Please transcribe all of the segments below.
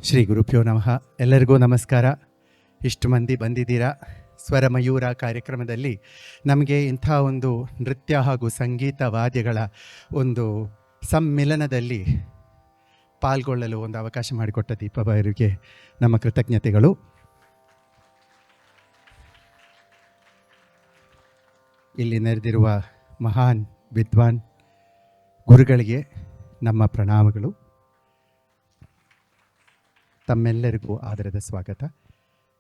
ಶ್ರೀ ಗುರುಭ್ಯೋ ನಮಃ. ಎಲ್ಲರಿಗೂ ನಮಸ್ಕಾರ. ಇಷ್ಟು ಮಂದಿ ಬಂದಿದ್ದೀರಾ ಸ್ವರ ಮಯೂರ ಕಾರ್ಯಕ್ರಮದಲ್ಲಿ. ನಮಗೆ ಇಂಥ ಒಂದು ನೃತ್ಯ ಹಾಗೂ ಸಂಗೀತ ವಾದ್ಯಗಳ ಒಂದು ಸಮ್ಮಿಲನದಲ್ಲಿ ಪಾಲ್ಗೊಳ್ಳಲು ಒಂದು ಅವಕಾಶ ಮಾಡಿಕೊಟ್ಟ ದೀಪಬಾಯಿಗೆ ನಮ್ಮ ಕೃತಜ್ಞತೆಗಳು. ಇಲ್ಲಿ ನೆರೆದಿರುವ ಮಹಾನ್ ವಿದ್ವಾನ್ ಗುರುಗಳಿಗೆ ನಮ್ಮ ಪ್ರಣಾಮಗಳು. ತಮ್ಮೆಲ್ಲರಿಗೂ ಆದರದ ಸ್ವಾಗತ.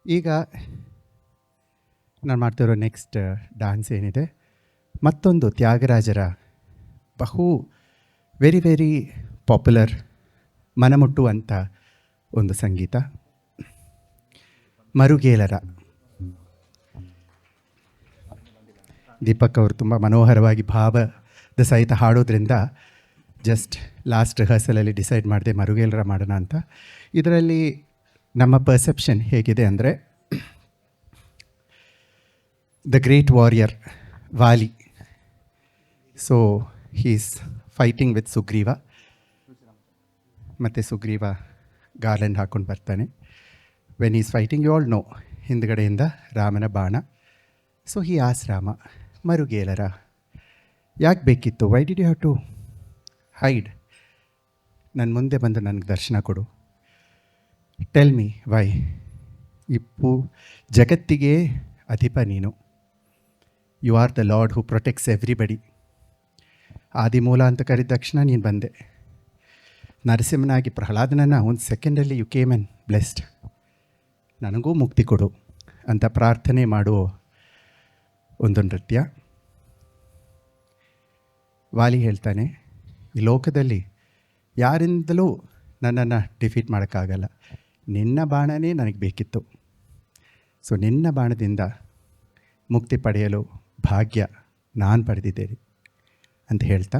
ಈಗ ನಾನು ಮಾಡ್ತಿರೋ ನೆಕ್ಸ್ಟ್ ಡ್ಯಾನ್ಸ್ ಏನಿದೆ, ಮತ್ತೊಂದು ತ್ಯಾಗರಾಜರ ವೆರಿ ವೆರಿ ಪಾಪ್ಯುಲರ್, ಮನಮುಟ್ಟುವಂಥ ಒಂದು ಸಂಗೀತ, ಮರುಗೇಲರ. ದೀಪಕ್ ಅವರು ತುಂಬ ಮನೋಹರವಾಗಿ ಭಾವದ ಸಹಿತ ಹಾಡೋದ್ರಿಂದ ಜಸ್ಟ್ ಲಾಸ್ಟ್ ರಿಹರ್ಸಲಲ್ಲಿ ಡಿಸೈಡ್ ಮಾಡಿದೆ ಮರುಗೇಲರ ಮಾಡೋಣ ಅಂತ. ಇದರಲ್ಲಿ ನಮ್ಮ ಪರ್ಸೆಪ್ಷನ್ ಹೇಗಿದೆ ಅಂದರೆ, the great warrior Vali, so he's fighting with Sugriva, ಮತ್ತು ಸುಗ್ರೀವ ಗಾರ್ಲೆಂಡ್ ಹಾಕ್ಕೊಂಡು ಬರ್ತಾನೆ. When is fighting you all know, ಹಿಂದ್ಗಡೆಯಿಂದ ರಾಮನ ಬಾಣ. So he as Rama, Marugelara ಯಾಕೆ ಬೇಕಿತ್ತು? Why did you have to hide? ನನ್ನ ಮುಂದೆ ಬಂದು ನನಗೆ ದರ್ಶನ ಕೊಡು. Tell me why. ಜಗತ್ತಿಗೆ ಅಧಿಪ ನೀನು. You are the lord who protects everybody. Adimoola ಅಂತ ಕರೆದ ತಕ್ಷಣ ನೀನು ಬಂದೆ. ನರಸಿಂಹನಾಗಿ ಪ್ರಹ್ಲಾದನನ್ನು ಒಂದು ಸೆಕೆಂಡಲ್ಲಿ ಯು ಕೇಮ್ ಆ್ಯಂಡ್ ಬ್ಲೆಸ್ಡ್. ನನಗೂ ಮುಕ್ತಿ ಕೊಡು ಅಂತ ಪ್ರಾರ್ಥನೆ ಮಾಡುವ ಒಂದು ನೃತ್ಯ. ವಾಲಿ ಹೇಳ್ತಾನೆ, ಈ ಲೋಕದಲ್ಲಿ ಯಾರಿಂದಲೂ ನನ್ನನ್ನು ಡಿಫೀಟ್ ಮಾಡೋಕ್ಕಾಗಲ್ಲ, ನಿನ್ನ ಬಾಣನೇ ನನಗೆ ಬೇಕಿತ್ತು. ಸೊ ನಿನ್ನ ಬಾಣದಿಂದ ಮುಕ್ತಿ ಪಡೆಯಲು ಭಾಗ್ಯ ನಾನು ಪಡೆದಿದ್ದೇನೆ ಅಂತ ಹೇಳ್ತಾ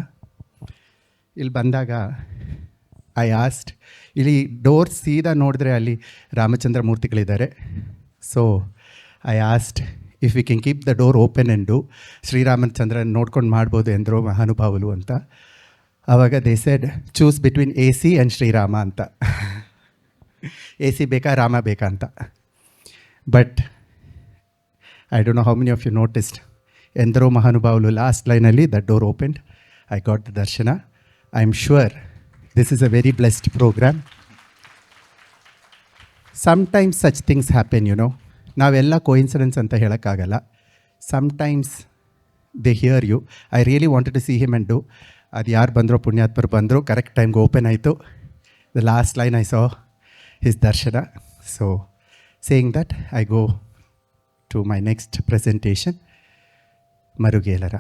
ಇಲ್ಲಿ ಬಂದಾಗ ಐ ಆಸ್ಟ್, ಇಲ್ಲಿ ಡೋರ್ ಸೀದಾ ನೋಡಿದ್ರೆ ಅಲ್ಲಿ ರಾಮಚಂದ್ರ ಮೂರ್ತಿಗಳಿದ್ದಾರೆ. So I asked if we can keep the door open and do, ಶ್ರೀರಾಮಚಂದ್ರನ ನೋಡ್ಕೊಂಡು ಮಾಡ್ಬೋದು ಎಂದರು ಮಹಾನುಭಾವುಲು ಅಂತ. ಆವಾಗ they said choose between A C and Shrirama ಅಂತ. ಎ ಸಿ ಬೇಕಾ ರಾಮ ಬೇಕಾ ಅಂತ. But I don't know how many of you noticed, Endaro Mahanubhavulu last ಲೈನಲ್ಲಿ the door opened, I got the darshan. I am sure this is a very blessed program. Sometimes such things happen, you know. ನಾವೆಲ್ಲ coincidence ಅಂತ ಹೇಳೋಕ್ಕಾಗಲ್ಲ. Sometimes they hear you. I really wanted to see him and do. ಅದು ಯಾರು ಬಂದರೋ ಪುಣ್ಯಾತ್ಮರು ಬಂದರು, correct ಟೈಮ್ಗೆ open ಆಯಿತು. The last line I saw his darshan. So saying that I go to my next presentation, Marugelara.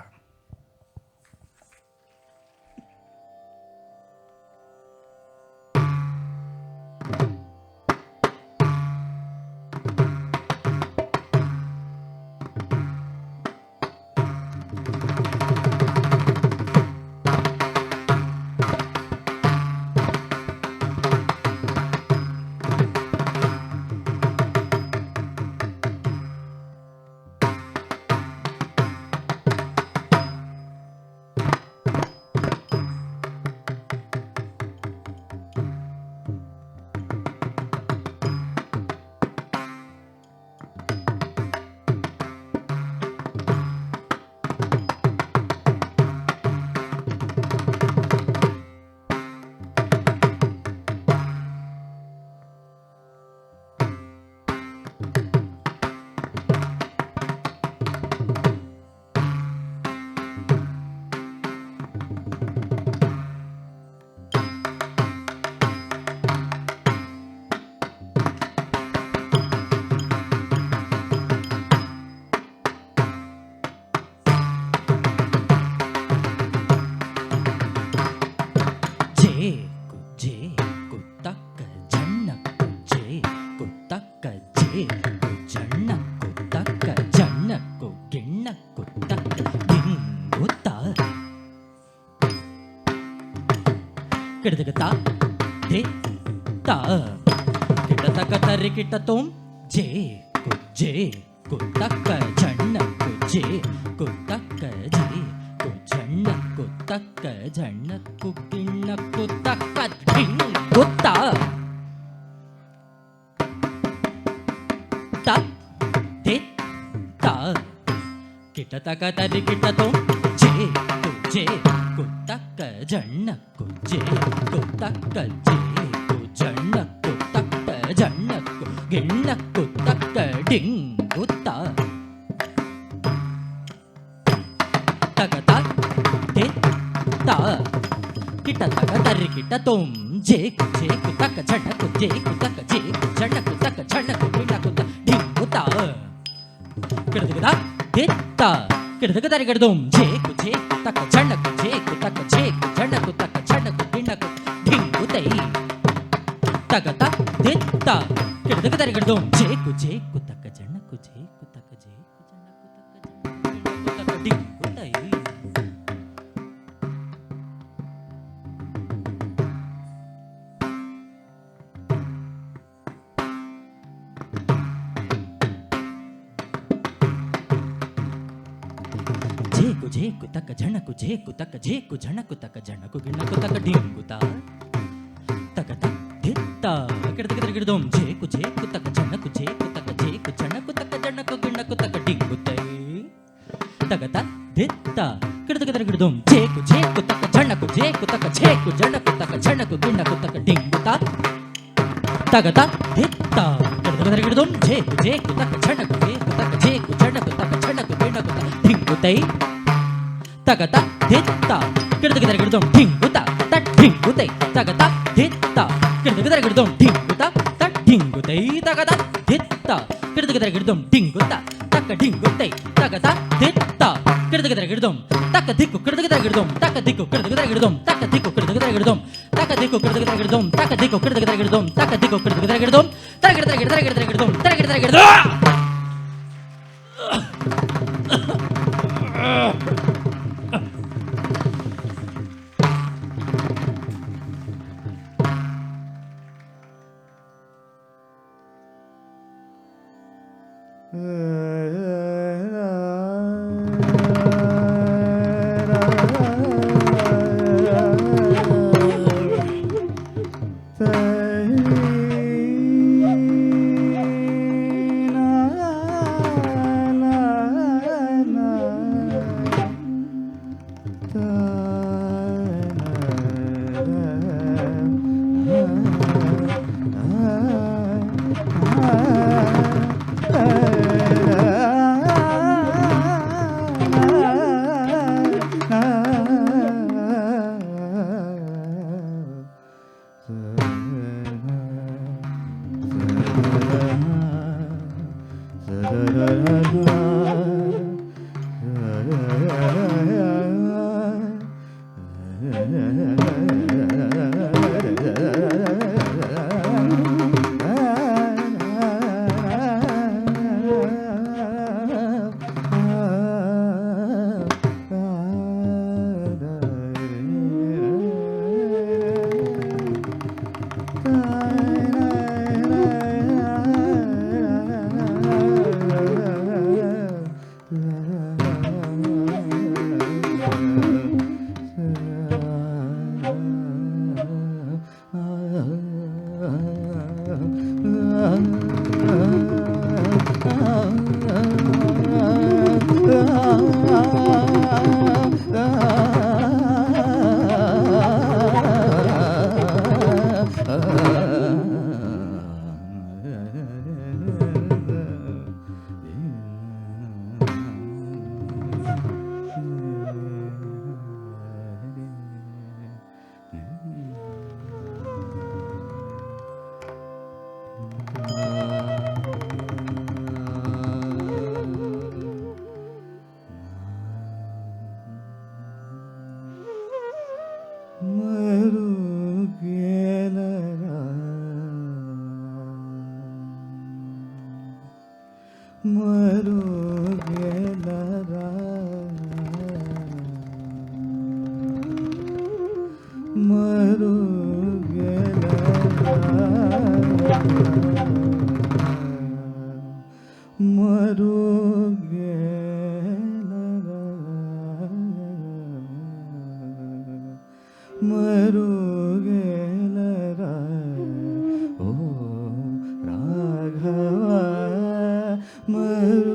ಕಿಡದಗತ ದೇ ತಾ ಕಿಡತಕ ತರಿಕಿಟ ತೋಂ ಜೇ ಕುಜ್ಜೆ ಕುತ್ತಕ್ಕ ಜಣ್ಣ ಕುಜ್ಜೆ ಕುತ್ತಕ್ಕ ಜೇ ಕುಜ್ಜಣ್ಣ ಕುತ್ತಕ್ಕ ಜಣ್ಣ ಕುಕ್ಕಿಣ್ಣ ಕುತ್ತಕ್ಕ ಧಿಂಗ್ ಕುತ್ತ ಕಿಟತಕ ತರಿ ಕಿಟತೋಂ ಜೇ ಕುಜೆ ಕುತಕ್ಕ ಜಣ್ಣ ಕುಜೆ ಕುತಕ್ಕ ಜೇ ಕುಜಣ್ಣ ಕುತಕ್ಕ ಜಣ್ಣ ಗಿಣ್ಣ ಕುತಕ್ಕ ಡಿಂಗುತ್ತ ತಗತ ತೆ ತ ಕಿಟತಕ ತರಿ ಕಿಟತೋಂ ಜೇ ಕುಜೆ ಕುತಕ್ಕ ಜಣ್ಣ ಕುಜೆ ಕುತಕ್ಕ ಜೇ ಕುಜಣ್ಣ ಕುತಕ್ಕ ಜಣ್ಣ ಗಿಣ್ಣ ಕುತ ಡಿಂಗುತ್ತ ಕಿಡದಗದ ದಿತ್ತ ಕಿಡದಗ ತರಿ ಕಿಡದೋಂ ಜೇ ಕುಜೆ ಕುತಕ್ಕ ಜಣ್ಣ ಕುಜೆ ಕುತಕ್ಕ ಜೇ ಕುಜಣ್ಣ ಕುತಕ್ಕ ಜಣ್ಣ ಗಿಣ್ಣ ಕುತ ಡಿಂಗುತೈ ತಗತ ದಿತ್ತ ಕಿಡದಗ ತರಿ ಕಿಡದೋಂ ಜೇ ಕುಜೆ ಕುತಕ್ಕ ಜಣ್ಣ ಕುಜೆ ಕುತಕ್ಕ ಜೇ ಕುಜಣ್ಣ ಕುತಕ್ಕ ಜಣ್ಣ ಗಿಣ್ಣ ಕುತಕ್ಕ ಡಿಂಗುತೈ ಜೇ ಕುತಕ್ಕ ಜಣಕು ಜೇ ಕುತಕ್ಕ ಜೇ ಕು ಜಣಕು ತಕ್ಕ ಜಣಕು ಗಿಣ್ಣಕು ತಕ್ಕ ಡಿಂಗುತ ತಗತ ದಿತ್ತ ಕಿಡದಗ ಗಿಡದೋಂ ಜೇ ಕು ತಕ್ಕ ಜಣಕು ಜೇ ಕು ತಕ್ಕ ಜೇ ಕು ಜಣಕು ತಕ್ಕ ಜಣಕು ಗಿಣ್ಣಕು ತಕ್ಕ ಡಿಂಗುತೈ ತಗತ ದಿತ್ತ ಕಿಡದಗ ಗಿಡದೋಂ ಜೇ ಕು ತಕ್ಕ ಜಣಕು ಜೇ ಕು ತಕ್ಕ ಜೇ ಕು ಜಣಕು ತಕ್ಕ ಜಣಕು ಗಿಣ್ಣಕು ತಕ್ಕ ಡಿಂಗುತ ತಗತ ದಿತ್ತ ಕಿಡದಗ ಗಿಡದೋಂ ಜೇ ಕು ತಕ್ಕ ಜಣಕು ಜೇ ಕು ತಕ್ಕ ಜೇ ಕು ಜಣಕು ತಕ್ಕ ಜಣಕು ಗಿಣ್ಣಕು ತಕ್ಕ ಡಿಂಗುತೈ ತಗತ ದಿತ್ತ ಕಿಡದಗ ಗಿಡದೋಂ ಡಿಂಗುತ ತಟ್ ಡಿಂಗುತೈ ತಗತ ದಿತ್ತ ಕಿಡದಗ ಗಿಡದೋಂ ಡಿಂಗುತ ತಟ್ ಡಿಂಗುತೈ ತಗತ ದಿತ್ತ ಕಿಡದಗ ಗಿಡದೋಂ ಡಿಂಗುತ ತಕ್ಕ ಡಿಂಗುತೈ ತಗತ ದಿತ್ತ ಕಿಡದಗ ಗಿಡದೋಂ ತಕ್ಕ ದಿಕ್ಕು ಕಿಡದಗ ಗಿಡದೋಂ ತಕ್ಕ ದಿಕ್ಕು ಕಿಡದಗ ಗಿಡದೋಂ ತಕ್ಕ ದಿಕ್ಕು ಕಿಡದಗ ಗಿಡದೋಂ ತಕ್ಕ ದಿಕ್ಕು ಕಿಡದಗ ಗಿಡದೋಂ ತಕ್ಕ ದಿಕ್ಕು ಕಿಡದಗ ಗಿಡದೋಂ ತಕ್ಕ ದಿಕ್ಕು ಕಿಡದಗ ಗಿಡದೋಂ ತರಗಿಡದಗ ಗಿಡದಗ ಗಿಡದೋಂ ತರಗಿಡದಗ ಗಿಡದೋಂ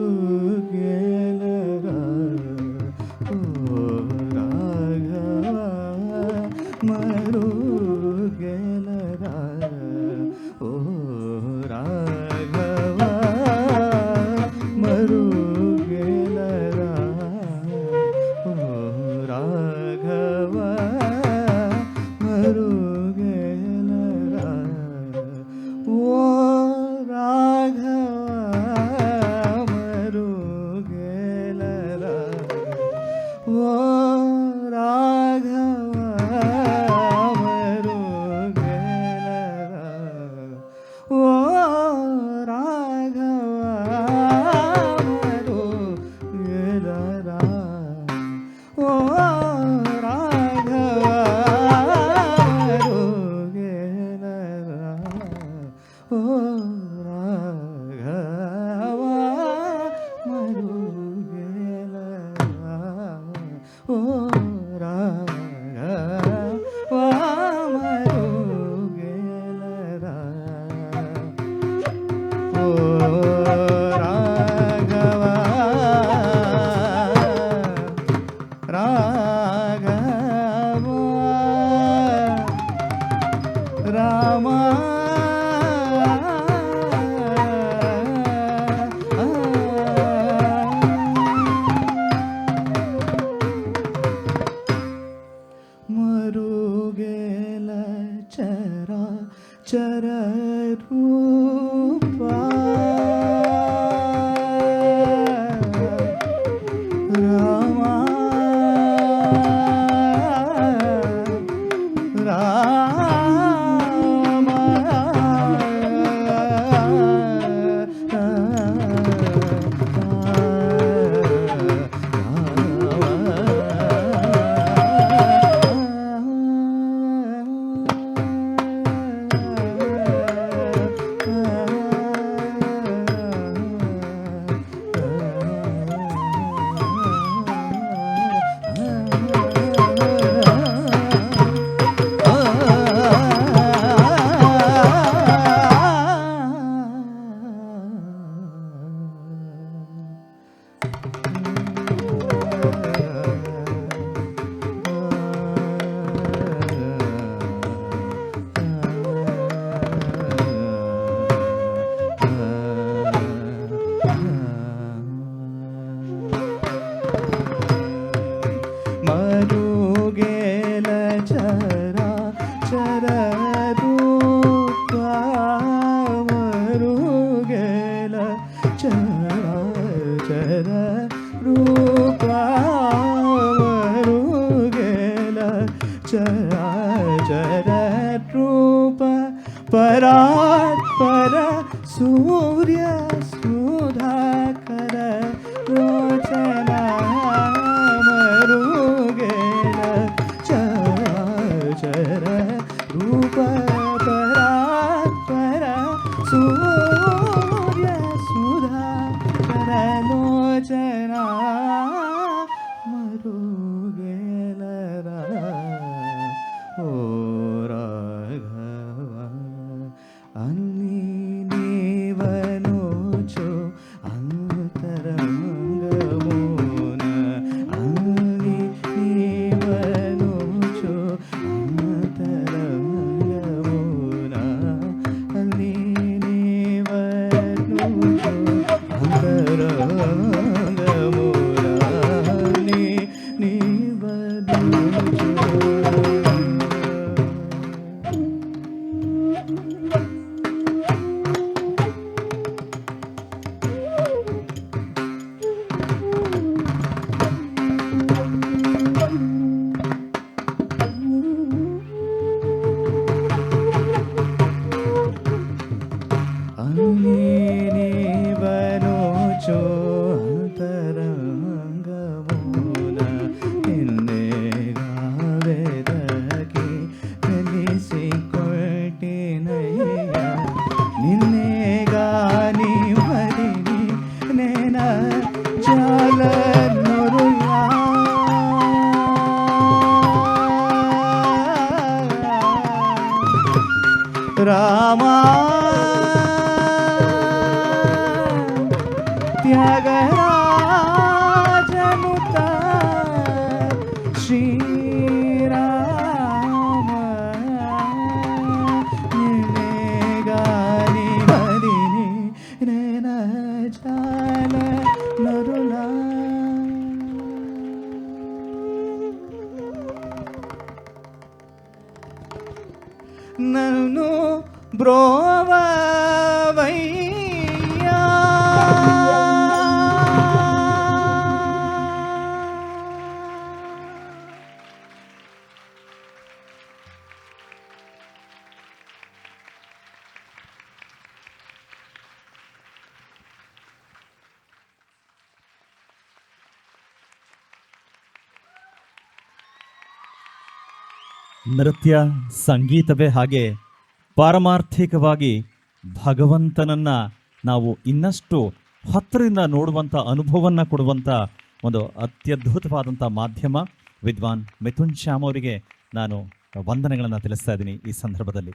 ಮರುಗೆಲರ ಓ ರಾಘವ ಮರುಗೆಲರ ಓ ರಾಘವ ರಾಘವ ರಾಮ ಮರುಗೆಲ ಚರ ಚರ ರೂಪ ರಾಮ ರಾಮ ಮರುಗೆಲ ಚರ ಚರ ರೂಪ ಮರುಗೆಲ ಚರ ಚರ ರೂಪ ಮರುಗೆಲ ಚರ ಚರ ರೂಪ ಪರಾತ್ಪರ ಸೂರ್ಯ ಸುಧಾಕರ ರೋಚನ ಮರುಗೆಲ ಚರ ರೂಪ ಪರಾತ್ಪರ ಸೂರ್ಯ ಸುಧಾಕರ ಲೋಚನ ಮರುಗೆಲರ ಓ ರಾಘವ ಅನ್ನಿ ನೀವನೋಚೋ ಅಂತರಂಗಮೋನ ಅನ್ನಿ ನೀವನೋಚೋ ಅಂತರಂಗಮೋನ ಅನ್ನಿ ನೀವನೋಚೋ ಅಂತರಂಗಮೋನ ಅನ್ನಿ ನೀವನೋಚೋ ನೀವನೋಚೋ ಅಂತರಂಗಮೂಲ ನಿನ್ನೆಗಾವೆದಕ್ಕೆ ನೆನೆಸಿಕೊಳ್ತೇನಯ್ಯ ನಿನ್ನೆಗಾನಿ ಮರಿನಿ ನೆನ ಜಾಲ ನೊರುಯ ರಾಮ ತ್ಯಾಗರಾಜನುತ ಶ್ರೀರಾಮ ನಿನ್ನೆಗಾನಿ ಮರಿನಿ ನೆನ ಜಾಲ ನರುಳ ನನ್ನು ಬ್ರೋವಯ್ಯ ನೃತ್ಯ ಸಂಗೀತವೇ ಹಾಗೆ ಪಾರಮಾರ್ಥಿಕವಾಗಿ ಭಗವಂತನನ್ನ ನಾವು ಇನ್ನಷ್ಟು ಹತ್ತಿರದಿಂದ ನೋಡುವಂಥ ಅನುಭವವನ್ನು ಕೊಡುವಂಥ ಒಂದು ಅತ್ಯದ್ಭುತವಾದಂಥ ಮಾಧ್ಯಮ. ವಿದ್ವಾನ್ ಮಿಥುನ್ ಶ್ಯಾಮ್ ಅವರಿಗೆ ನಾನು ವಂದನೆಗಳನ್ನು ತಿಳಿಸ್ತಾ ಇದ್ದೀನಿ ಈ ಸಂದರ್ಭದಲ್ಲಿ.